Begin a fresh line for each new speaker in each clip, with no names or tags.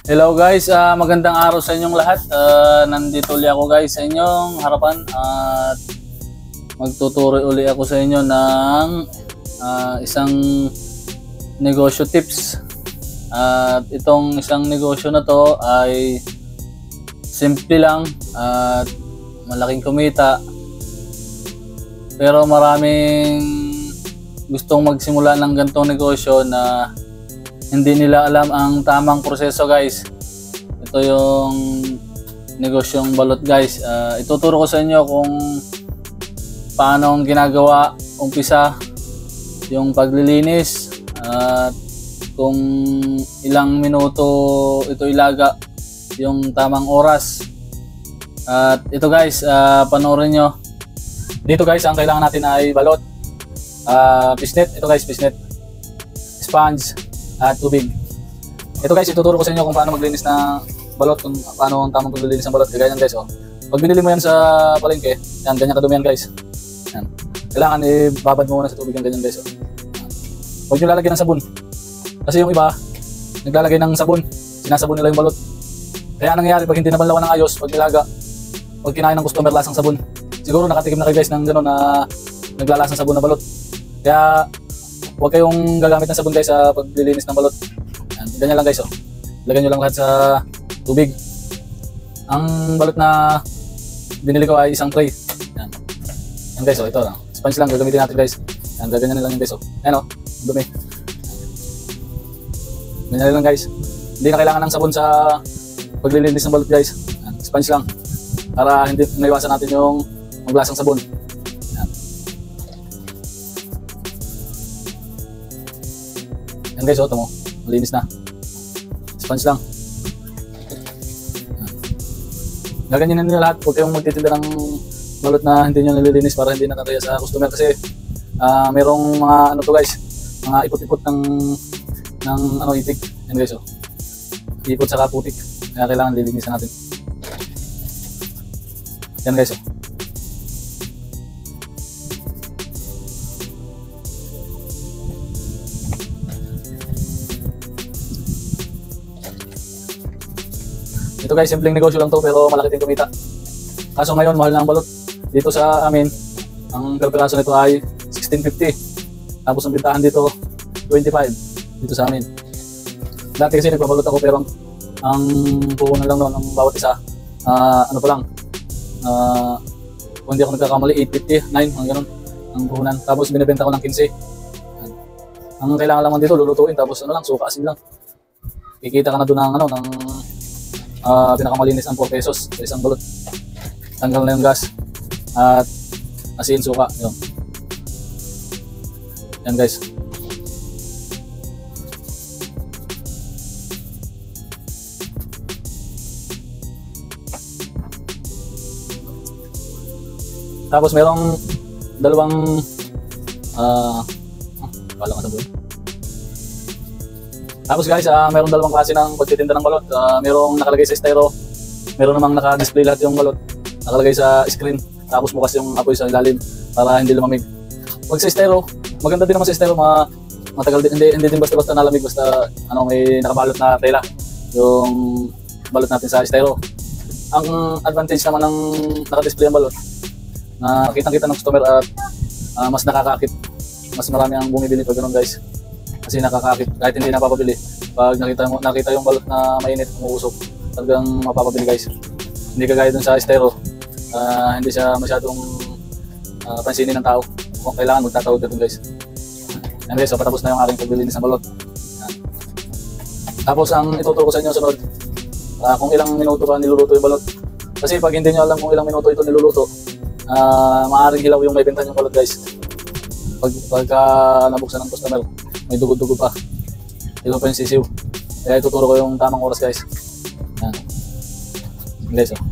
Hello guys, magandang araw sa inyong lahat. Nandito ulit ako guys sa inyong harapan at magtuturo uli ako sa inyo ng isang negosyo tips. At itong isang negosyo na to ay simple lang at malaking kumita. Pero maraming gustong magsimula ng ganitong negosyo na hindi nila alam ang tamang proseso guys. Ito yung negosyong balot guys. Ituturo ko sa inyo kung paano ang ginagawa, umpisa, yung paglilinis, at kung ilang minuto ito ilaga, yung tamang oras. At ito guys, panoorin nyo. Dito guys, ang kailangan natin ay balot, pisnet, ito guys, pisnet, sponge, at tubig. Ito guys, ituturo ko sa inyo kung paano maglinis ng balot, kung paano ang tamang paglilinis ng balot. Kaya yan guys, oh. Pag binili mo yan sa palengke, yan, ganyan kadumi yan guys. Yan. Kailangan ibabad mo muna sa tubig yan, ganyan guys, oh. Huwag nyo lalagyan ng sabon. Kasi yung iba, naglalagay ng sabon, sinasabon nila yung balot. Kaya anong nangyayari pag hindi nabanlawan ng ayos, pag nilaga, pag kinain ng customer lasang sabon. Siguro nakatikim na kayo guys ng gano'n na naglalasang sabon na balot. Kaya huwag kayong gagamit ng sabon guys sa paglilinis ng balot. Yan, ganyan lang guys, oh. Lagyan nyo lang lahat sa tubig. Ang balot na binili ko ay isang tray. Yan. Yan guys, oh, ito lang. Sponge lang gagamitin natin guys. Yan, gaganyan lang yung guys, oh. Yan, oh, dumi. Ganyan lang guys. Hindi na kailangan ng sabon sa paglilinis ng balot guys. Yan, sponge lang. Para hindi naiwasan natin yung maglasang sabon. Yan guys, oh, ito mo, malinis na. Sponge lang. Gaganyan nyo lahat. Huwag kayong magtitinda ng balot na hindi nyo nililinis para hindi nakakaya sa customer. Kasi merong mga ano to guys, mga ipot-ipot ng ano, itik. Yan guys, oh. Ipot saka putik. Kaya kailangan lilinisan natin. Yan guys, oh. Ito guys, simpleng negosyo lang to pero malaki din kumita. Kaso ngayon, mahal na ang balot. Dito sa amin, ang per piraso nito ay 16.50. Tapos ang bintahan dito, 25. Dito sa amin. Dati kasi nagpabalot ako pero ang puhunan lang noon ng bawat isa, ano pa lang, kung hindi ako nagkakamali, 8.50, 9, ang ganun, ang puhunan. Tapos binibenta ko ng 15. Ang kailangan lang dito, lulutuin, tapos ano lang, suka, asin lang. Kikita ka na doon ng ano, ng pinakamalinis ang 4 pesos sa isang balot. Tanggal na yung gas at asin, suka, yun. Yan guys. Tapos merong dalawang wala ka sa buhay. Tapos guys, mayroong dalawang klase ng pagtitinda ng balot. Mayroong nakalagay sa styro, mayroon namang naka-display lahat yung balot. Nakalagay sa screen, tapos bukas yung apoy sa ilalim para hindi lumamig. Pag sa styro, maganda din naman sa styro, matagal din, hindi din basta-basta nalamig, basta ano, may nakabalot na tela yung balot natin sa styro. Ang advantage naman ng naka-display ang balot, na kitang-kita ng customer at mas nakakaakit. Mas marami ang bumibili pag ganun guys. Kasi nakakaakit kahit hindi napapabili. Pag nakita yung balot na mainit, umuusok, talagang mapapabili guys. Hindi kagaya dun sa styro, hindi siya masyadong pansinin ng tao. Kung kailangan, magtatawag ka dun guys. Yan guys, so patapos na yung aking paglilinis ng balot. Yan. Tapos ang ituturo ko sa inyo sunod, kung ilang minuto ba niluluto yung balot. Kasi pag hindi nyo alam kung ilang minuto ito niluluto, maaaring hilaw yung may benta yung balot guys. Pagka nabuksan ng customer, may dugo-dugo pa. Ito pa yung sisiw. Kaya ituturo ko yung tamang oras guys. Yan. Yan guys, oh.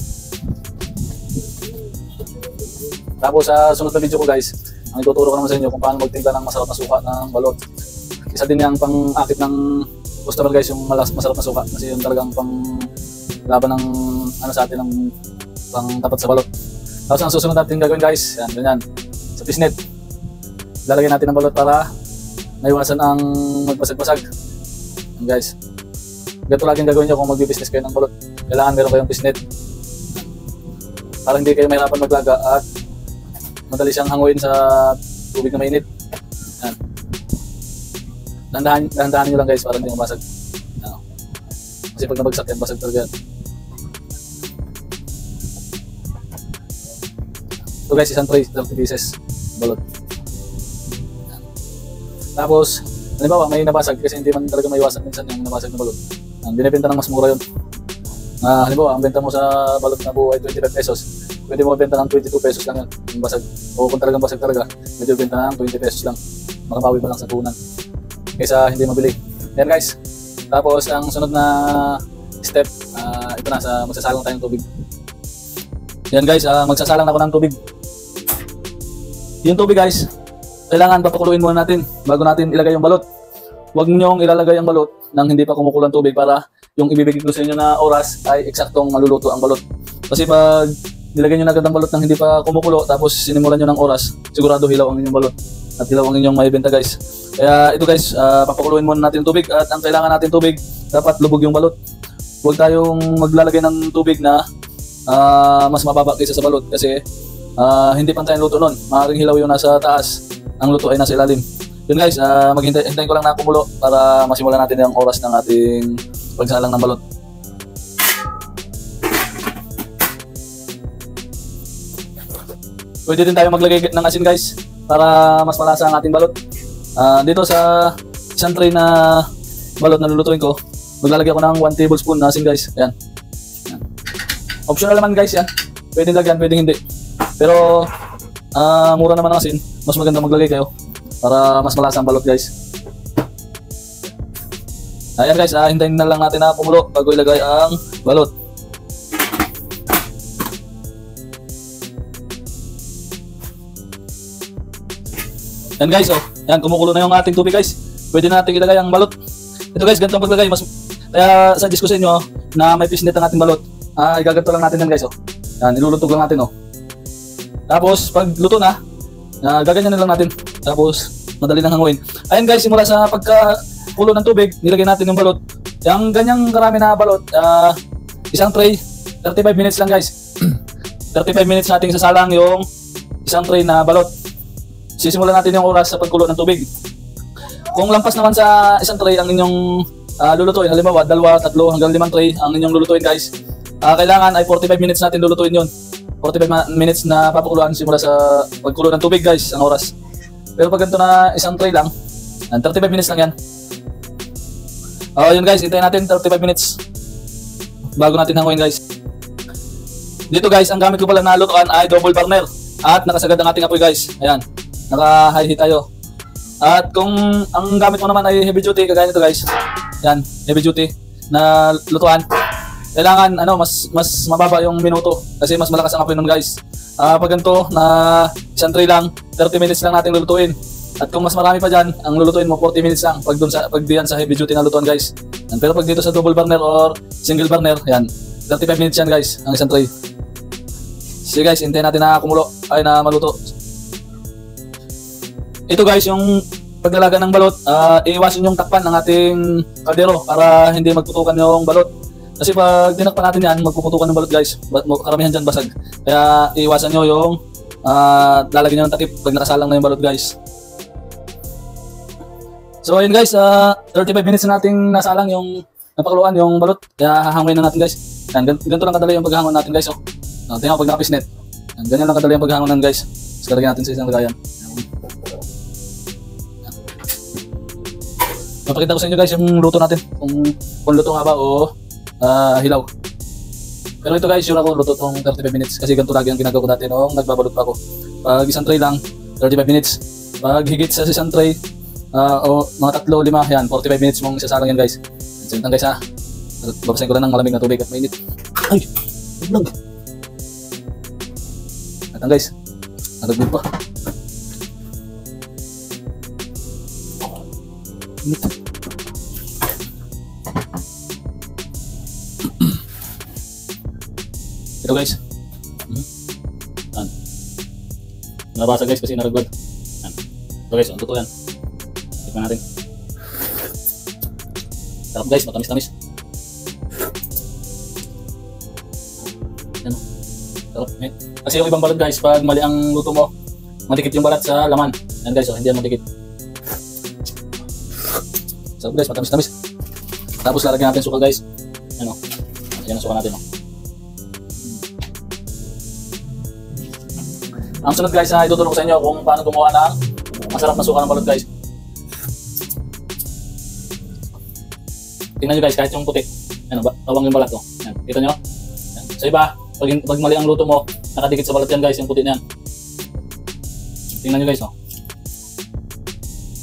Tapos sa sunod na video ko guys, ang ituturo ko naman sa inyo kung paano magtimpla ng masarap na suka ng balot. Isa din yung pang-akit ng customer guys, yung masarap na suka. Kasi yung talagang pang laban ng ano sa atin, ng pang tapat sa balot. Tapos ang susunod natin gagawin guys, yan, ganyan. Sa pisnet, lalagyan natin ng balot para naiwasan ang magbasag-basag. Yan guys. ganito laging gagawin nyo kung mag-business kayo ng balot. Kailangan meron kayong fishnet para hindi kayo mahirapan maglaga at madali siyang hanguin sa tubig na mainit. Yan. Dahan-dahanin nyo lang guys para hindi mabasag. Yan. Kasi pag nabagsak yan, basag talaga yan. So guys, isang tray, 30 pieces balot. Yan. Tapos, halimbawa may nabasag kasi hindi man talaga maiwasan minsan yung nabasag na balot. Binibenta ng mas mura yun. Halimbawa, ang benta mo sa balot na buo ay 25 pesos. Pwede mo benta ng 22 pesos lang yun, yung basag. O kung talagang basag talaga, medyo benta ng 20 pesos lang. Makabawi pa lang sa tunan. Kaysa hindi mabili. Yan guys. Tapos ang sunod na step, ito na, magsasalang tayo ng tubig. Yan guys, magsasalang ako ng tubig. Yung tubig guys, kailangan papakuluin muna natin bago natin ilagay yung balot. Huwag niyong ilalagay ang balot nang hindi pa kumukulo ang tubig para yung ibibigay ko sa inyo na oras ay eksaktong maluluto ang balot. Kasi pag nilagay nyo na agad ang balot nang hindi pa kumukulo tapos sinimulan nyo ng oras, sigurado hilaw ang inyong balot at hilaw ang inyong maibenta guys. Kaya ito guys, papakuluin muna natin tubig at ang kailangan natin tubig, dapat lubog yung balot. Huwag tayong maglalagay ng tubig na mas mababa kaysa sa balot kasi hindi pantay ang luto nun. Maaaring hilaw yung nasa taas, ang luto ay nasa ilalim. Yun guys, hintayin ko lang na kumulo para masimulan natin yung oras ng ating pagsalang ng balot. Pwede din tayo maglagay ng asin guys para mas malasa ang ating balot. Dito sa isang tray na balot na lulutuin ko, maglalagay ako ng 1 tablespoon na asin guys. Ayan. Ayan. Optional naman guys yan. Pwede lagyan, pwede hindi. Pero mura naman ang asin, mas maganda maglagay kayo para mas malasa ang balot guys. Ayan guys, hintayin na lang natin na kumulo bago ilagay ang balot. Yan guys, yan, kumukulo na yung ating tubig guys. Pwede natin ilagay ang balot. Ito guys, ganito ang paglagay. Kaya suggest ko sa inyo na may fishnet ang ating balot. Igaganto lang natin yan guys. Yan, ilulutog lang natin. Tapos pag luto na, gaganyan na lang natin. Tapos madali nang hanguin. Ayan guys, simula sa pagkakulo ng tubig, nilagay natin yung balot. Yung ganyang karami na balot, isang tray, 35 minutes lang guys. 35 minutes nating sasalang yung isang tray na balot. Sisimulan natin yung oras sa pagkulo ng tubig. Kung lampas naman sa isang tray ang inyong lulutuin, halimbawa 2, 3 hanggang 5 tray ang inyong lulutuin guys, kailangan ay 45 minutes natin lulutuin yun. 45 minutes na papakuluan simula sa pagkulo ng tubig guys, ang oras. Pero pag ganito na isang tray lang, 35 minutes lang yan. Yun guys, hintayin natin 35 minutes bago natin hanguin guys. Dito guys, ang gamit ko pala na lutuan ay double burner at nakasagad ang ating apoy guys. Ayan, naka high heat tayo. At kung ang gamit mo naman ay heavy duty, kagaya nito guys, yan, heavy duty na lutuan, kailangan mas mababa yung minuto kasi mas malakas ang apoy nun guys. Pag ganito na isang tray lang, 30 minutes lang natin lulutuin. At kung mas marami pa dyan, ang lulutuin mo 40 minutes lang pag diyan sa heavy duty na lutuan guys. Yan. Pero pag dito sa double burner or single burner, yan, 35 minutes yan guys, ang isang tray. Sige guys, hintayin natin na kumulo, ay na maluto. Ito guys, yung paglalaga ng balot, iiwasin yung takpan ng ating kaldero para hindi magputukan yung balot. Kasi pag tinakpan natin yan, magpuputukan ng balot guys. Karamihan dyan basag. Kaya iiwasan nyo yung lalagyan nyo ng takip pag nakasalang na yung balot guys. So ayun guys, 35 minutes na nating nasalang yung napakuluan yung balot. Kaya hahanguin na natin guys. Yan, ganito lang kadali yung paghangon natin guys. Tingnan ko pag nakapisnet. Ganyan lang kadali yung paghangonan guys. Tapos kalagyan natin sa isang lagayan. Mapakita ko sa inyo guys yung luto natin. Kung luto nga ba o hilaw. Pero ito guys, sure ako luto tong 35 minutes. Kasi ganito lagi ang ginagawa ko dati nung nagbabalot pa ako. Pag isang tray lang, 35 minutes. Pag higit sa isang tray, o mga 3, 5, yan, 45 minutes mong isasalang yan guys. Sintan guys ha. Babasahin ko lang ng malamig na tubig at mainit. Ay! Naglag! Sintan guys. Naglag pa. Init. Ito guys. Yan. Nabasa guys kasi naragwad. Yan. Ito guys, ang totoo yan. Tignan natin. Sarap guys, matamis-tamis. Sarap, eh. Kasi yung ibang balot guys, pag mali ang luto mo, madikit yung balat sa laman. Yan guys, oh, hindi yan madikit. Sarap guys, matamis-tamis. Tapos lalagyan natin suka guys. Ano? Yan ang suka natin. Oh. Ang sunod guys na itutulong ko sa inyo kung paano gumawa ng masarap na suka ng balot guys. Tingnan nyo guys, kahit yung puti. Ano ba? Tawang yung balat. Oh. Yan. Kita nyo? Yan. Sa iba, pag mali ang luto mo, nakadikit sa balat yan guys, yung puti na yan. Tingnan nyo guys. Oh.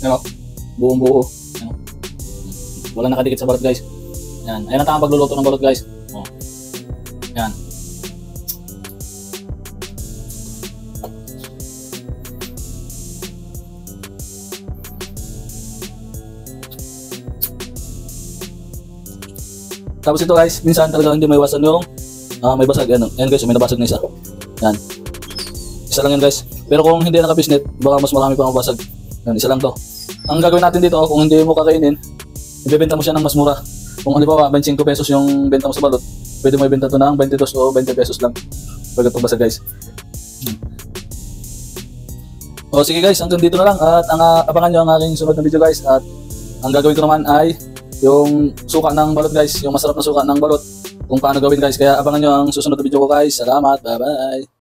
Ano? Buong buo. Ano? Wala nakadikit sa balat guys. Yan. Ayan ang tamang pagluluto ng balot guys. Oh. Yan. Tapos ito guys, minsan talaga hindi may iwasan yung may basag. Yan guys, may nabasag na isa. Yan. Isa lang yan guys. Pero kung hindi nakabisnet, baka mas marami pa mabasag. Yan, isa lang to. Ang gagawin natin dito, kung hindi mo kakainin, ibebenta mo siya ng mas mura. Kung halimbawa 25 pesos yung benta mo sa balot, pwede mo ibenta ito ng 22 o 20 pesos lang. Pag itong basag guys. O sige guys, hanggang dito na lang. At abangan nyo ang aking sunod na video guys. At ang gagawin ko naman ay yung suka ng balot guys, yung masarap na suka ng balot, kung paano gawin guys. Kaya abangan nyo ang susunod na video ko guys. Salamat, bye bye.